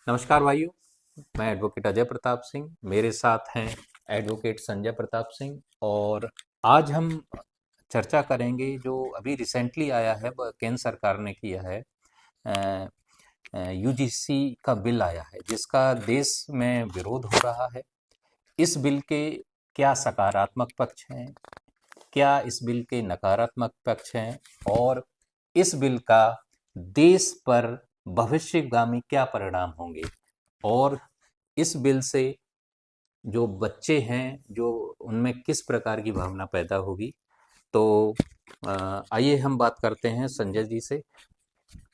नमस्कार भाइयों। मैं एडवोकेट अजय प्रताप सिंह, मेरे साथ हैं एडवोकेट संजय प्रताप सिंह। और आज हम चर्चा करेंगे जो अभी रिसेंटली आया है, केंद्र सरकार ने किया है। यूजीसी का बिल आया है जिसका देश में विरोध हो रहा है। इस बिल के क्या सकारात्मक पक्ष हैं, क्या इस बिल के नकारात्मक पक्ष हैं, और इस बिल का देश पर भविष्यगामी क्या परिणाम होंगे, और इस बिल से जो बच्चे हैं जो उनमें किस प्रकार की भावना पैदा होगी। तो आइए हम बात करते हैं संजय जी से।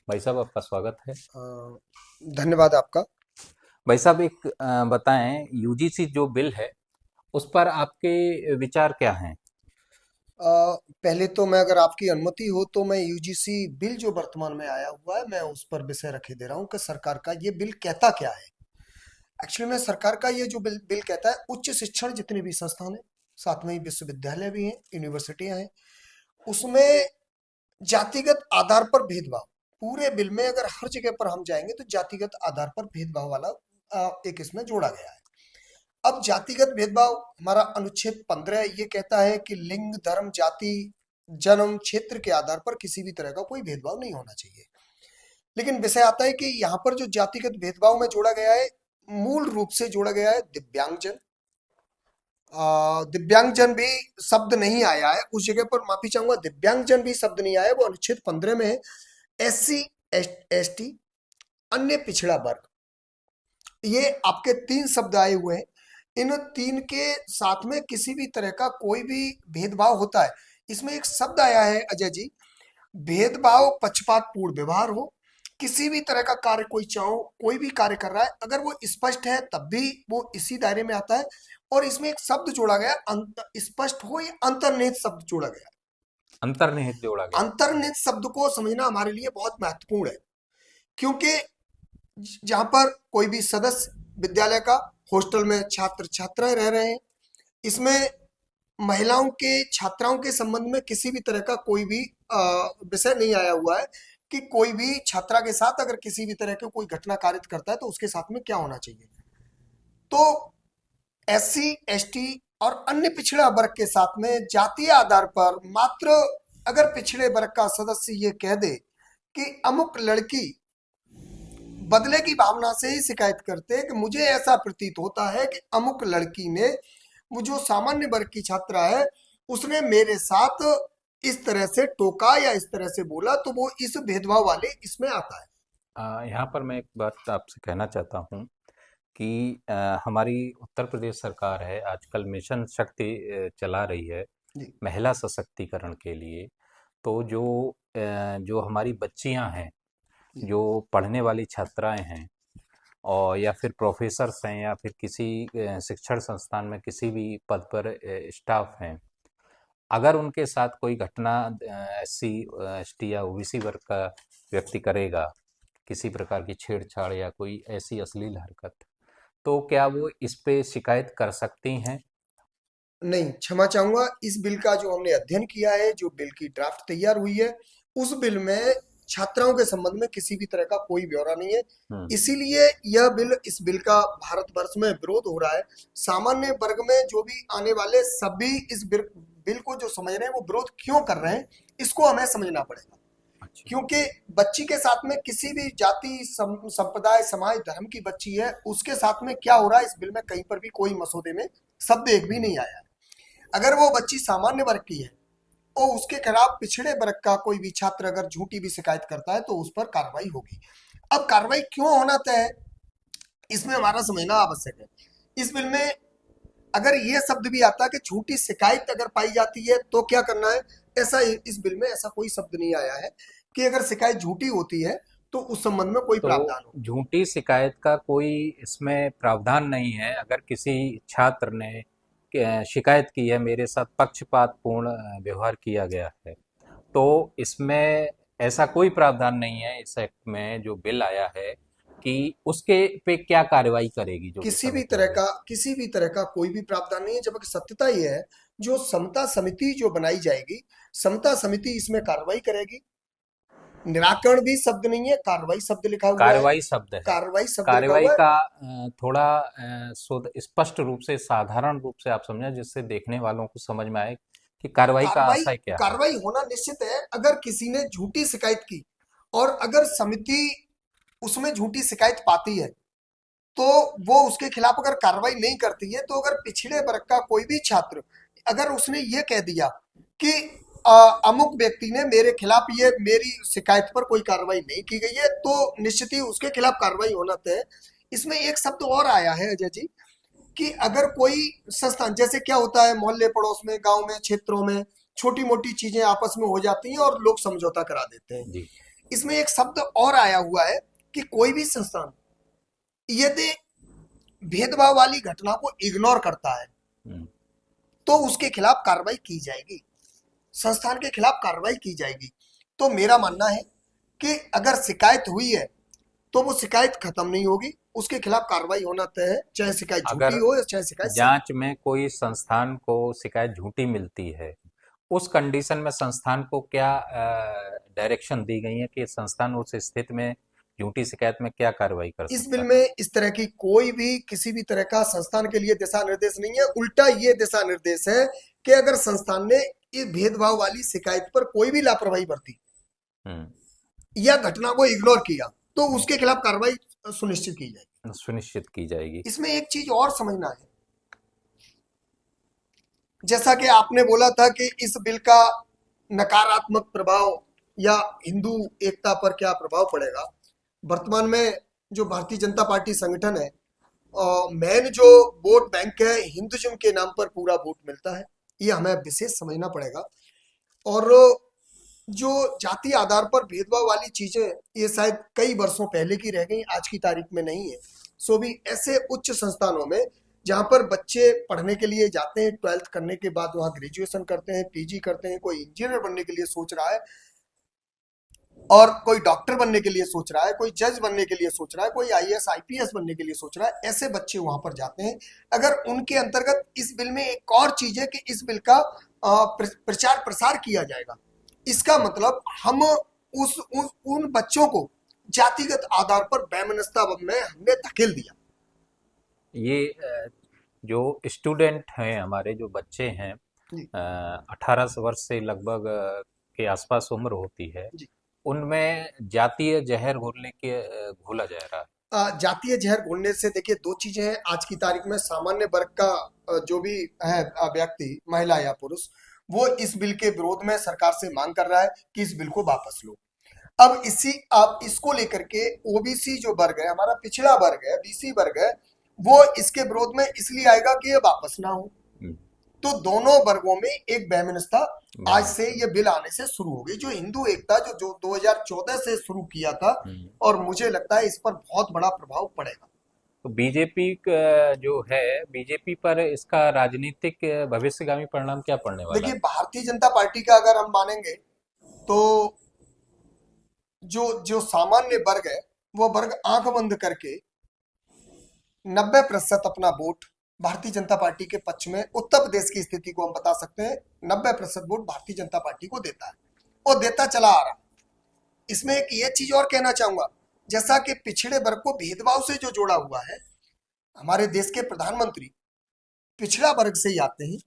भाई साहब, आपका स्वागत है। अ, धन्यवाद आपका। भाई साहब, एक बताएं, यूजीसी जो बिल है उस पर आपके विचार क्या हैं? पहले तो मैं, अगर आपकी अनुमति हो, तो मैं यूजीसी बिल जो वर्तमान में आया हुआ है, मैं उस पर विषय रखे दे रहा हूँ कि सरकार का ये बिल कहता क्या है। एक्चुअली में सरकार का ये जो बिल कहता है, उच्च शिक्षण जितने भी संस्थान हैं, साथ में ही विश्वविद्यालय भी हैं, यूनिवर्सिटियां हैं, उसमें जातिगत आधार पर भेदभाव, पूरे बिल में अगर हर जगह पर हम जाएंगे तो जातिगत आधार पर भेदभाव वाला एक इसमें जोड़ा गया है। अब जातिगत भेदभाव, हमारा अनुच्छेद 15 ये कहता है कि लिंग, धर्म, जाति, जन्म, क्षेत्र के आधार पर किसी भी तरह का कोई भेदभाव नहीं होना चाहिए। लेकिन विषय आता है कि यहाँ पर जो जातिगत भेदभाव में जोड़ा गया है, मूल रूप से जोड़ा गया है दिव्यांगजन। दिव्यांगजन भी शब्द नहीं आया है उस जगह पर, माफी चाहूंगा, दिव्यांगजन भी शब्द नहीं आया है, वो अनुच्छेद 15 में है। SC, ST, अन्य पिछड़ा वर्ग, ये आपके तीन शब्द आए हुए हैं। इन तीन के साथ में किसी भी तरह का कोई भी भेदभाव होता है, इसमें एक शब्द आया है अजय जी, भेदभाव पक्षपात पूर्ण व्यवहार हो। किसी भी तरह का कार्य कोई चाहो, कोई भी कार्य कर रहा है, अगर वो स्पष्ट है तब भी वो इसी दायरे में आता है। और इसमें एक शब्द जोड़ा गया, स्पष्ट हो, या अंतर्निहित शब्द जोड़ा गया। अंतर्निहित जोड़ा गया है। अंतर्निहित शब्द को समझना हमारे लिए बहुत महत्वपूर्ण है, क्योंकि जहां पर कोई भी सदस्य विद्यालय का हॉस्टल में छात्र छात्राएं रह रहे हैं, इसमें महिलाओं के, छात्राओं के संबंध में किसी भी तरह का कोई भी विषय नहीं आया हुआ है कि कोई भी छात्रा के साथ अगर किसी भी तरह के कोई घटना कारित करता है तो उसके साथ में क्या होना चाहिए। तो SC, ST और अन्य पिछड़ा वर्ग के साथ में जातीय आधार पर मात्र अगर पिछड़े वर्ग का सदस्य ये कह दे कि अमुक लड़की, बदले की भावना से ही शिकायत करते हैं कि मुझे ऐसा प्रतीत होता है कि अमुक लड़की ने, वो जो सामान्य वर्ग की छात्रा है, उसने मेरे साथ इस तरह से टोका या इस तरह से बोला, तो वो इस भेदभाव वाले इसमें आता है। यहाँ पर मैं एक बात आपसे कहना चाहता हूँ कि हमारी उत्तर प्रदेश सरकार है आजकल मिशन शक्ति चला रही है जी। महिला सशक्तिकरण के लिए। तो जो हमारी बच्चियां हैं, जी। जो पढ़ने वाली छात्राएं हैं, और या फिर प्रोफेसर्स हैं, या फिर किसी शिक्षण संस्थान में किसी भी पद पर स्टाफ हैं, अगर उनके साथ कोई घटना SC ST या OBC वर्ग का व्यक्ति करेगा, किसी प्रकार की छेड़छाड़ या कोई ऐसी अश्लील हरकत, तो क्या वो इस पे शिकायत कर सकती हैं? नहीं, क्षमा चाहूंगा, इस बिल का जो हमने अध्ययन किया है, जो बिल की ड्राफ्ट तैयार हुई है, उस बिल में छात्राओं के संबंध में किसी भी तरह का कोई ब्यौरा नहीं है। हम्म। इसीलिए यह बिल, इस बिल का भारतवर्ष में विरोध हो रहा है। सामान्य वर्ग में जो भी आने वाले सभी इस बिल को जो समझ रहे हैं, वो विरोध क्यों कर रहे हैं, इसको हमें समझना पड़ेगा। अच्छा। क्योंकि बच्ची के साथ में किसी भी जाति, संप्रदाय, समाज, धर्म की बच्ची है, उसके साथ में क्या हो रहा है, इस बिल में कहीं पर भी कोई मसौदे में शब्द एक भी नहीं आया है। अगर वो बच्ची सामान्य वर्ग की है और उसके खिलाफ पिछड़े वर्ग का कोई भी छात्र अगर झूठी भी शिकायत करता है तो उस पर कार्रवाई होगी। अब कार्रवाई क्यों होना तय है, इसमें हमारा समझना आवश्यक है। इस बिल में अगर ये शब्द भी आता है कि झूठी शिकायत अगर पाई जाती है तो क्या करना है, ऐसा इस बिल में ऐसा कोई शब्द नहीं आया है कि अगर शिकायत झूठी होती है तो उस संबंध में कोई तो प्रावधान हो। झूठी शिकायत का कोई इसमें प्रावधान नहीं है। अगर किसी छात्र ने शिकायत की है, मेरे साथ पक्षपातपूर्ण व्यवहार किया गया है, तो इसमें ऐसा कोई प्रावधान नहीं है इस एक्ट में जो बिल आया है कि उसके पे क्या कार्रवाई करेगी जो विश्वविद्यालय। किसी भी तरह का कोई भी प्रावधान नहीं है, जबकि सत्यता यह है, जो समता समिति जो बनाई जाएगी, समता समिति इसमें कार्रवाई करेगी। निराकरण भी शब्द नहीं है, कार्रवाई शब्द लिखा हुआ है। कार्रवाई शब्द है। कार्रवाई शब्द लिखा कार्रवाई हुआ है। का थोड़ा स्पष्ट रूप से, साधारण रूप से आप समझें, जिससे देखने वालों को समझ में आए कि कार्रवाई का कार्रवाई आशय क्या है। कार्रवाई होना निश्चित है। अगर किसी ने झूठी शिकायत की और अगर समिति उसमें झूठी शिकायत पाती है, तो वो उसके खिलाफ अगर कार्रवाई नहीं करती है, तो अगर पिछड़े वर्ग का कोई भी छात्र अगर उसने ये कह दिया कि अमुक व्यक्ति ने मेरे खिलाफ ये मेरी शिकायत पर कोई कार्रवाई नहीं की गई है, तो निश्चित ही उसके खिलाफ कार्रवाई होना तय है। इसमें एक शब्द और आया है अजय जी, कि अगर कोई संस्थान, जैसे क्या होता है मोहल्ले पड़ोस में, गांव में, क्षेत्रों में छोटी मोटी चीजें आपस में हो जाती हैं और लोग समझौता करा देते हैं। जी। इसमें एक शब्द और आया हुआ है कि कोई भी संस्थान यदि भेदभाव वाली घटना को इग्नोर करता है, हम्म। तो उसके खिलाफ कार्रवाई की जाएगी, संस्थान के खिलाफ कार्रवाई की जाएगी। तो मेरा मानना है कि अगर शिकायत हुई है, तो वो शिकायत खत्म नहीं होगी, उसके खिलाफ कार्रवाई होना तय है, चाहे शिकायत झूठी अगर हो या चाहे शिकायत सही जांच में कोई संस्थान को शिकायत झूठी मिलती है, उस कंडीशन में संस्थान को क्या डायरेक्शन दी गई है कि संस्थान उस स्थिति में झूठी शिकायत में क्या कार्रवाई कर हो। इस सकता बिल है? में इस तरह की कोई भी किसी भी तरह का संस्थान के लिए दिशा निर्देश नहीं है। उल्टा ये दिशा निर्देश है कि अगर संस्थान ने इस भेदभाव वाली शिकायत पर कोई भी लापरवाही बरती हम्म। या घटना को इग्नोर किया, तो उसके खिलाफ कार्रवाई सुनिश्चित की जाएगी। सुनिश्चित की जाएगी। इसमें एक चीज और समझना है, जैसा कि आपने बोला था कि इस बिल का नकारात्मक प्रभाव या हिंदू एकता पर क्या प्रभाव पड़ेगा। वर्तमान में जो भारतीय जनता पार्टी संगठन है, मेन जो वोट बैंक है, हिंदुज्म के नाम पर पूरा वोट मिलता है, ये हमें विशेष समझना पड़ेगा। और जो जाति आधार पर भेदभाव वाली चीजें, ये शायद कई वर्षों पहले की रह गई, आज की तारीख में नहीं है। सो भी ऐसे उच्च संस्थानों में जहां पर बच्चे पढ़ने के लिए जाते हैं, 12th करने के बाद वहां ग्रेजुएशन करते हैं, पीजी करते हैं, कोई इंजीनियर बनने के लिए सोच रहा है और कोई डॉक्टर बनने के लिए सोच रहा है, कोई जज बनने के लिए सोच रहा है, कोई आईएएस आईपीएस बनने के लिए सोच रहा है, ऐसे बच्चे वहां पर जाते हैं। अगर उनके अंतर्गत इस बिल में एक और चीज है कि इस बिल का प्रचार प्रसार किया जाएगा, इसका मतलब हम उन बच्चों को जातिगत आधार पर वैमनस्यता में हमने धकेल दिया। ये जो स्टूडेंट हैं, हमारे जो बच्चे हैं, जी। 18 वर्ष से लगभग के आसपास उम्र होती है, जी। उनमें जातीय जहर घोलने के घोला जा रहा है। जातीय जहर घोलने से देखिए दो चीजें हैं। आज की तारीख में सामान्य वर्ग का जो भी है व्यक्ति, महिला या पुरुष, वो इस बिल के विरोध में सरकार से मांग कर रहा है कि इस बिल को वापस लो। अब इसी आप इसको लेकर के ओबीसी जो वर्ग है, हमारा पिछड़ा वर्ग है, बीसी वर्ग है, वो इसके विरोध में इसलिए आएगा कि ये वापस ना हो। हम्म। तो दोनों वर्गों में एक वैमनस्यता आज से वैमनस्य। ये बिल आने से शुरू हो गई। जो हिंदू एकता जो 2014 से शुरू किया था, हम्म। और मुझे लगता है इस पर बहुत बड़ा प्रभाव पड़ेगा। तो बीजेपी जो है, बीजेपी पर इसका राजनीतिक भविष्यगामी परिणाम क्या पड़ने वाला देखिए है? भारतीय जनता पार्टी का अगर हम मानेंगे, तो जो जो सामान्य वर्ग है, वो वर्ग आंख बंद करके 90% अपना वोट भारतीय जनता पार्टी के पक्ष में, उत्तर प्रदेश की स्थिति को हम बता सकते हैं, 90% वोट भारतीय जनता पार्टी को देता है और देता चला आ रहा है। इसमें एक ये चीज और कहना चाहूंगा, जैसा कि पिछड़े वर्ग को भेदभाव से जो जोड़ा हुआ है, हमारे देश के प्रधानमंत्री पिछड़ा वर्ग से ही आते हैं,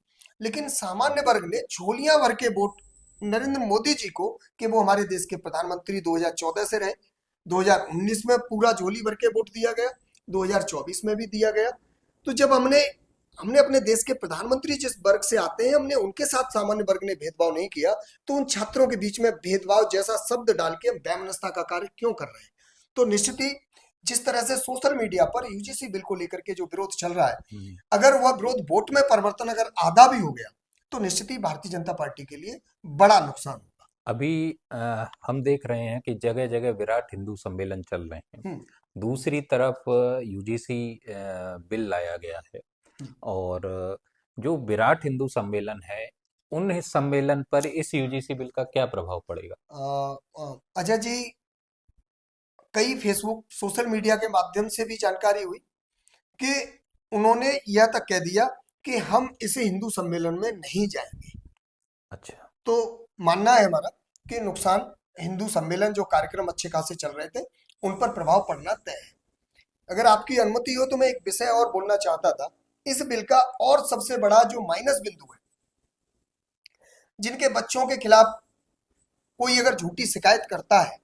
लेकिन सामान्य वर्ग ने झोलियां भर के वोट नरेंद्र मोदी जी को, कि वो हमारे देश के प्रधानमंत्री 2014 से रहे, 2019 में पूरा झोली भर के वोट दिया गया, 2024 में भी दिया गया। तो जब हमने हमने अपने देश के प्रधानमंत्री जिस वर्ग से आते हैं, हमने उनके साथ सामान्य वर्ग ने भेदभाव नहीं किया, तो उन छात्रों के बीच में भेदभाव जैसा शब्द डाल के हम वैमनस्यता का कार्य क्यों कर रहे हैं। तो निश्चित ही जिस तरह से सोशल मीडिया पर यूजीसी बिल को लेकर के जो विरोध चल रहा है, हम्म। अगर वह विरोध वोट में परिवर्तन अगर आधा भी हो गया, तो निश्चित ही भारतीय जनता पार्टी के लिए बड़ा नुकसान होगा। अभी हम देख रहे हैं कि जगह जगह विराट हिंदू सम्मेलन चल रहे हैं। हम्म। दूसरी तरफ यूजीसी बिल लाया गया है। और जो विराट हिंदू सम्मेलन है, उन इस सम्मेलन पर इस यूजीसी बिल का क्या प्रभाव पड़ेगा? अजय जी, कई फेसबुक सोशल मीडिया के माध्यम से भी जानकारी हुई कि उन्होंने यह तक कह दिया कि हम इसे हिंदू सम्मेलन में नहीं जाएंगे। अच्छा। तो मानना है हमारा कि नुकसान हिंदू सम्मेलन जो कार्यक्रम अच्छे खासे चल रहे थे उन पर प्रभाव पड़ना तय है। अगर आपकी अनुमति हो तो मैं एक विषय और बोलना चाहता था। इस बिल का और सबसे बड़ा जो माइनस बिंदु है, जिनके बच्चों के खिलाफ कोई अगर झूठी शिकायत करता है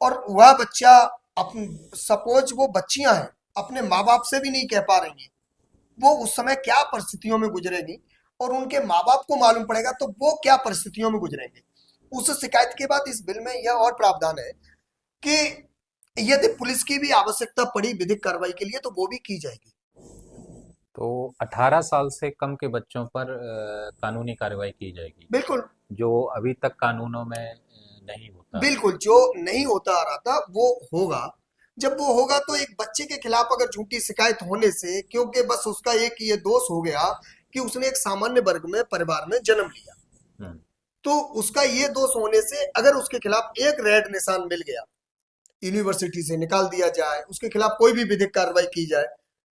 और वह बच्चा अपन सपोज वो बच्चियां हैं अपने माँ बाप से भी नहीं कह पा रही हैं, वो उस समय क्या परिस्थितियों में गुजरेगी और उनके माँ बाप को मालूम पड़ेगा तो वो क्या परिस्थितियों में गुजरेंगे। उस शिकायत के बाद इस बिल में यह और प्रावधान है कि यदि पुलिस की भी आवश्यकता पड़ी विधिक कार्रवाई के लिए तो वो भी की जाएगी। तो 18 साल से कम के बच्चों पर कानूनी कार्रवाई की जाएगी, बिल्कुल। जो अभी तक कानूनों में नहीं होता है। बिल्कुल जो नहीं होता आ रहा था वो होगा। जब वो होगा तो एक बच्चे के खिलाफ अगर झूठी शिकायत होने से, क्योंकि बस उसका एक ये दोष हो गया कि उसने एक सामान्य वर्ग में परिवार में जन्म लिया, हम्म। तो उसका ये दोष होने से अगर उसके खिलाफ एक रेड निशान मिल गया, यूनिवर्सिटी से निकाल दिया जाए, उसके खिलाफ कोई भी विधिक कार्रवाई की जाए,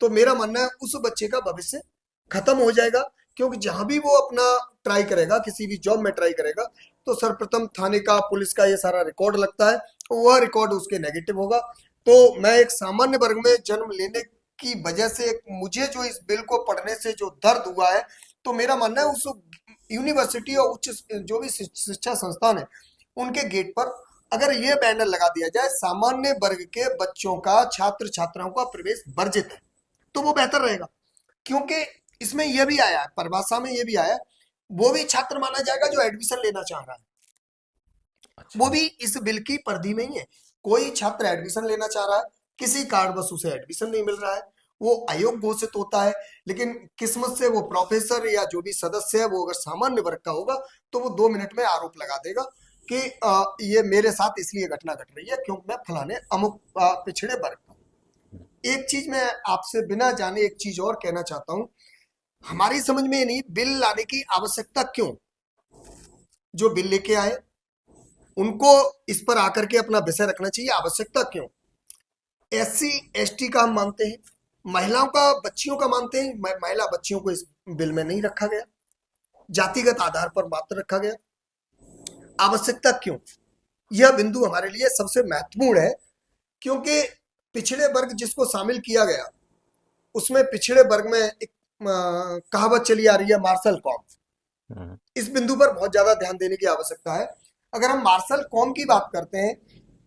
तो मेरा मानना है उस बच्चे का भविष्य खत्म हो जाएगा। क्योंकि जहां भी वो अपना ट्राई करेगा, किसी भी जॉब में ट्राई करेगा, तो सर्वप्रथम थाने का पुलिस का ये सारा रिकॉर्ड लगता है, वह रिकॉर्ड उसके नेगेटिव होगा। तो मैं एक सामान्य वर्ग में जन्म लेने की वजह से मुझे जो इस बिल को पढ़ने से जो दर्द हुआ है, तो मेरा मानना है उस यूनिवर्सिटी और उच्च जो भी शिक्षा संस्थान है उनके गेट पर अगर ये बैनर लगा दिया जाए सामान्य वर्ग के बच्चों का, छात्र छात्राओं का प्रवेश वर्जित है, तो वो बेहतर रहेगा। क्योंकि इसमें यह भी आया है, परिभाषा में यह भी आया है, वो भी छात्र माना जाएगा जो एडमिशन लेना चाह रहा है। वो अच्छा। भी इस बिल की परिधि में ही है। कोई छात्र एडमिशन लेना चाह रहा है, किसी कारणवश उसे एडमिशन नहीं मिल रहा है, वो अयोग्य घोषित होता है, लेकिन किस्मत से वो प्रोफेसर या जो भी सदस्य है वो अगर सामान्य वर्ग का होगा तो वो 2 मिनट में आरोप लगा देगा कि ये मेरे साथ इसलिए घटना घट रही है क्योंकि मैं फलाने अमुक पिछड़े वर्ग का हम्म। हूं। एक चीज मैं आपसे बिना जाने एक चीज और कहना चाहता हूं, हमारी समझ में ये नहीं बिल लाने की आवश्यकता क्यों। जो बिल लेके आए उनको इस पर आकर के अपना विषय रखना चाहिए, आवश्यकता क्यों। एससी एसटी का हम मानते हैं, महिलाओं का, बच्चियों का मानते हैं, महिला बच्चियों को इस बिल में नहीं रखा गया, जातिगत आधार पर मात्र रखा गया। आवश्यकता क्यों, यह बिंदु हमारे लिए सबसे महत्वपूर्ण है। क्योंकि पिछड़े वर्ग जिसको शामिल किया गया, उसमें पिछड़े वर्ग में एक कहावत चली आ रही है मार्शल कॉम। हम्म। इस बिंदु पर बहुत ज्यादा ध्यान देने की आवश्यकता है। अगर हम मार्शल कॉम की बात करते हैं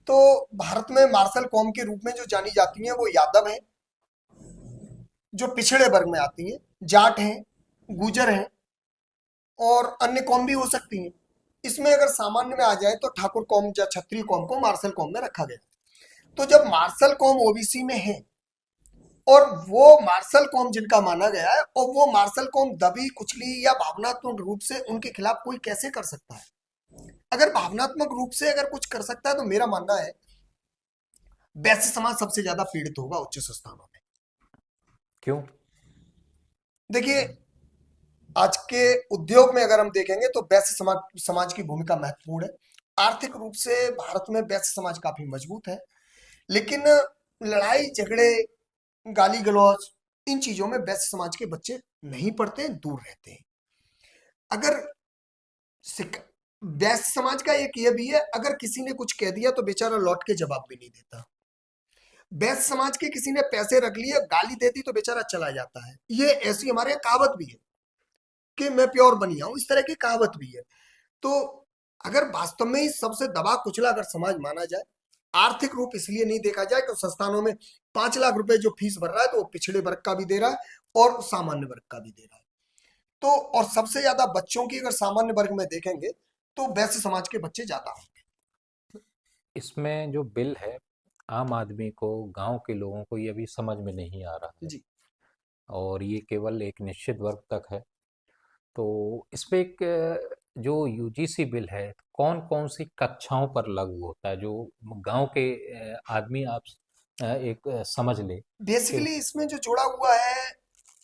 तो भारत में मार्शल कॉम के रूप में जो जानी जाती हैं वो यादव हैं, जो पिछड़े वर्ग में आती हैं, जाट हैं, गुजर हैं और अन्य कौम भी हो सकती हैं। इसमें अगर सामान्य में आ जाए तो ठाकुर कौम या क्षत्रिय कौम को मार्शल कौम में रखा गया। तो जब मार्शल कौम ओबीसी में है और वो मार्शल कौम जिनका माना गया है और वो मार्शल कौम दबी कुचली या भावनात्मक रूप से उनके खिलाफ कोई कैसे कर सकता है। अगर भावनात्मक रूप से अगर कुछ कर सकता है तो मेरा मानना है वैश्य समाज सबसे ज्यादा पीड़ित होगा उच्च संस्थानों में। क्यों? देखिए, आज के उद्योग में अगर हम देखेंगे तो वैश्य समाज समाज की भूमिका महत्वपूर्ण है। आर्थिक रूप से भारत में वैश्य समाज काफी मजबूत है, लेकिन लड़ाई झगड़े, गाली गलौज, इन चीजों में वैश्य समाज के बच्चे नहीं पढ़ते हैं, दूर रहते हैं। अगर वैश्य समाज का एक ये भी है, अगर किसी ने कुछ कह दिया तो बेचारा लौट के जवाब भी नहीं देता। वैश्य समाज के किसी ने पैसे रख लिए, गाली दे दी तो बेचारा चला जाता है। ये ऐसी हमारे यहाँ कहावत भी है कि मैं प्योर बनिया हूं, इस तरह की कहावत भी है। तो अगर वास्तव में ही सबसे दबा कुचला अगर समाज माना जाए, आर्थिक रूप इसलिए नहीं देखा जाए कि संस्थानों में 5 लाख रुपए जो फीस भर रहा है तो वो पिछड़े वर्ग का भी दे रहा है और सामान्य वर्ग का भी दे रहा है। तो और सबसे ज्यादा बच्चों की अगर सामान्य वर्ग में देखेंगे तो वैश्य समाज के बच्चे ज्यादा होंगे। इसमें जो बिल है, आम आदमी को, गांव के लोगों को ये अभी समझ में नहीं आ रहा है, जी। और ये केवल एक निश्चित वर्ग तक है। तो इस पे एक जो यूजीसी बिल है, कौन कौन सी कक्षाओं पर लागू होता है, जो गांव के आदमी आप एक समझ ले कि। बेसिकली इसमें जो जोड़ा हुआ है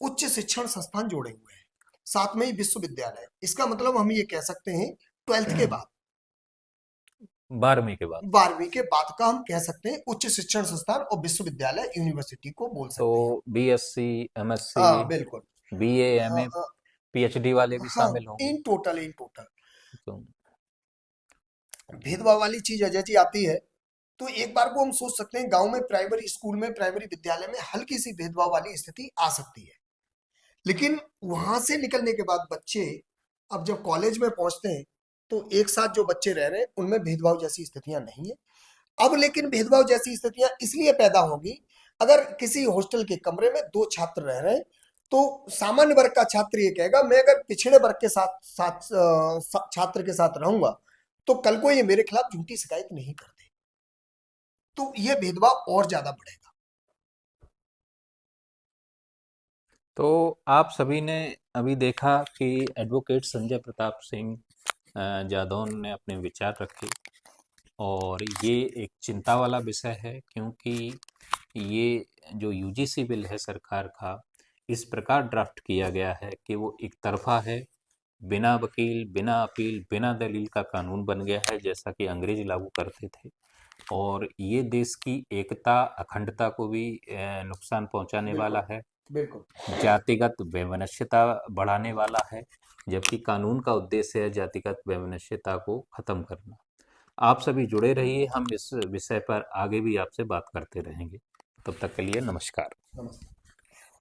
उच्च शिक्षण संस्थान जोड़े हुए हैं, साथ में ही विश्वविद्यालय। इसका मतलब हम ये कह सकते हैं 12th के बाद, 12वीं के बाद। 12वीं के बाद का हम कह सकते हैं उच्च शिक्षण संस्थान और विश्वविद्यालय यूनिवर्सिटी को बोल तो सकते हैं। बीएससी, एमएससी, हाँ बिल्कुल। बीए, हाँ एमए, पीएचडी वाले भी हाँ, शामिल होंगे। In total, in total. तो भेदभाव वाली चीज अजय जी आती है, तो एक बार को हम सोच सकते हैं गांव में प्राइमरी स्कूल में, प्राइमरी विद्यालय में हल्की सी भेदभाव वाली स्थिति आ सकती है। लेकिन वहां से निकलने के बाद बच्चे अब जब कॉलेज में पहुंचते हैं, तो एक साथ जो बच्चे रह रहे हैं उनमें भेदभाव जैसी स्थितियां नहीं है। अब लेकिन भेदभाव जैसी स्थितियां इसलिए पैदा होगी, अगर किसी हॉस्टल के कमरे में दो छात्र रह रहे हैं, तो सामान्य वर्ग का छात्र ये कहेगा मैं अगर पिछड़े वर्ग के साथ साथ छात्र के साथ रहूंगा, तो कल को ये मेरे खिलाफ झूठी शिकायत नहीं करते, तो ये भेदभाव और ज्यादा बढ़ेगा। तो आप सभी ने अभी देखा कि एडवोकेट संजय प्रताप सिंह जादौन ने अपने विचार रखे, और ये एक चिंता वाला विषय है, क्योंकि ये जो यूजीसी बिल है सरकार का, इस प्रकार ड्राफ्ट किया गया है कि वो एक तरफा है, बिना वकील, बिना अपील, बिना दलील का कानून बन गया है, जैसा कि अंग्रेज लागू करते थे। और ये देश की एकता, अखंडता को भी नुकसान पहुंचाने वाला बिल्कुल, है, बिल्कुल। जातिगत वैमनस्यता बढ़ाने वाला है, जबकि कानून का उद्देश्य है जातिगत वैमनस्यता को खत्म करना। आप सभी जुड़े रहिए, हम इस विषय पर आगे भी आपसे बात करते रहेंगे। तब तक के लिए नमस्कार। नमस्ते।